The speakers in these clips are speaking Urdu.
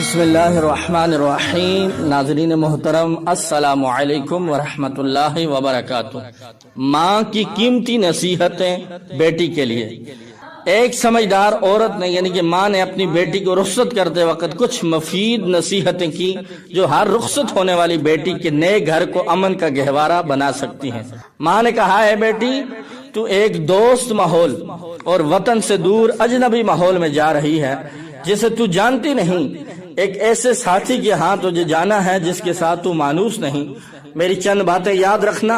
بسم اللہ الرحمن الرحیم۔ ناظرین محترم، السلام علیکم ورحمۃ اللہ وبرکاتہ۔ ماں کی قیمتی نصیحتیں بیٹی کے لیے۔ ایک سمجھدار عورت نے یعنی کہ ماں نے اپنی بیٹی کو رخصت کرتے وقت کچھ مفید نصیحتیں کی جو ہر رخصت ہونے والی بیٹی کے نئے گھر کو امن کا گہوارہ بنا سکتی ہیں۔ ماں نے کہا ہے بیٹی، تو ایک دوست ماحول اور وطن سے دور اجنبی ماحول میں جا رہی ہے جسے تو جانتی نہیں، ایک ایسے ساتھی کے ہاں تجھے جانا ہے جس کے ساتھ تو مانوس نہیں۔ میری چند باتیں یاد رکھنا۔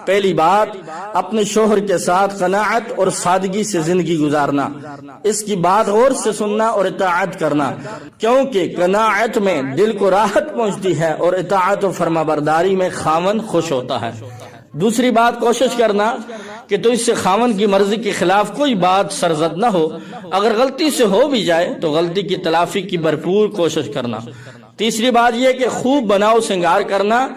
پہلی بات، اپنے شوہر کے ساتھ قناعت اور سادگی سے زندگی گزارنا، اس کی بات غور سے سننا اور اطاعت کرنا، کیونکہ قناعت میں دل کو راحت پہنچتی ہے اور اطاعت و فرمانبرداری میں خاوند خوش ہوتا ہے۔ دوسری بات، کوشش کرنا کہ تو اس سے خاوند کی مرضی کے خلاف کوئی بات سرزد نہ ہو، اگر غلطی سے ہو بھی جائے تو غلطی کی تلافی کی بھرپور کوشش کرنا۔ تیسری بات یہ کہ خوب بناؤ سنگار کرنا،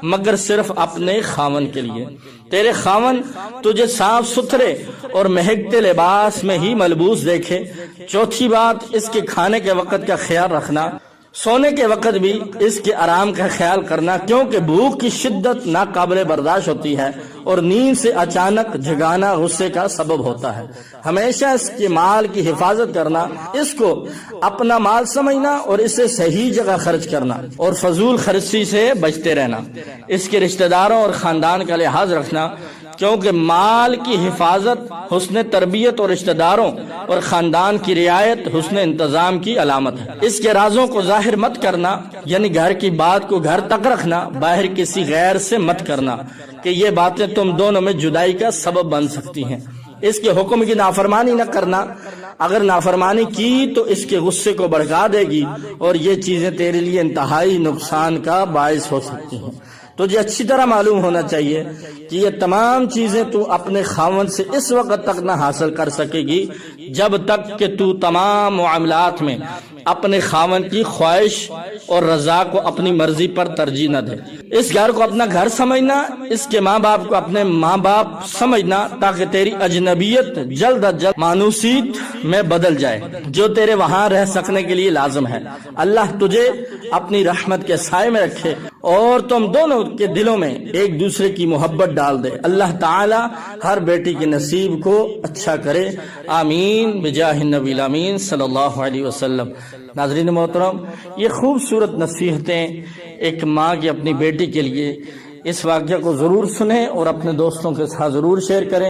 مگر صرف اپنے خاوند کے لیے۔ تیرے خاوند تجھے صاف ستھرے اور مہکتے لباس میں ہی ملبوس دیکھے۔ چوتھی بات، اس کے کھانے کے وقت کا خیال رکھنا، سونے کے وقت بھی اس کے آرام کا خیال کرنا، کیونکہ بھوک کی شدت ناقابل برداشت ہوتی ہے اور نیند سے اچانک جگانا غصے کا سبب ہوتا ہے۔ ہمیشہ اس کے مال کی حفاظت کرنا، اس کو اپنا مال سمجھنا اور اسے صحیح جگہ خرچ کرنا اور فضول خرچی سے بچتے رہنا۔ اس کے رشتہ داروں اور خاندان کا لحاظ رکھنا، کیونکہ مال کی حفاظت حسن تربیت اور رشتہ داروں اور خاندان کی رعایت حسن انتظام کی علامت ہے۔ اس کے رازوں کو ظاہر مت کرنا، یعنی گھر کی بات کو گھر تک رکھنا، باہر کسی غیر سے مت کرنا کہ یہ باتیں تم دونوں میں جدائی کا سبب بن سکتی ہیں۔ اس کے حکم کی نافرمانی نہ کرنا، اگر نافرمانی کی تو اس کے غصے کو بھڑکا دے گی اور یہ چیزیں تیرے لیے انتہائی نقصان کا باعث ہو سکتی ہیں۔ تجھے اچھی طرح معلوم ہونا چاہیے کہ یہ تمام چیزیں تو اپنے خاوند سے اس وقت تک نہ حاصل کر سکے گی جب تک کہ تو تمام معاملات میں اپنے خاوند کی خواہش اور رضا کو اپنی مرضی پر ترجیح نہ دے۔ اس گھر کو اپنا گھر سمجھنا، اس کے ماں باپ کو اپنے ماں باپ سمجھنا، تاکہ تیری اجنبیت جلد از جلد مانوسیت میں بدل جائے جو تیرے وہاں رہ سکنے کے لیے لازم ہے۔ اللہ تجھے اپنی رحمت کے سائے میں رکھے اور تم دونوں کے دلوں میں ایک دوسرے کی محبت ڈال دے۔ اللہ تعالی ہر بیٹی کے نصیب کو اچھا کرے، آمین بجاہ النبی الامین صلی اللہ علیہ وسلم۔ ناظرین محترم، یہ خوبصورت نصیحتیں ایک ماں کی اپنی بیٹی کے لیے، اس واقعہ کو ضرور سنیں اور اپنے دوستوں کے ساتھ ضرور شیئر کریں۔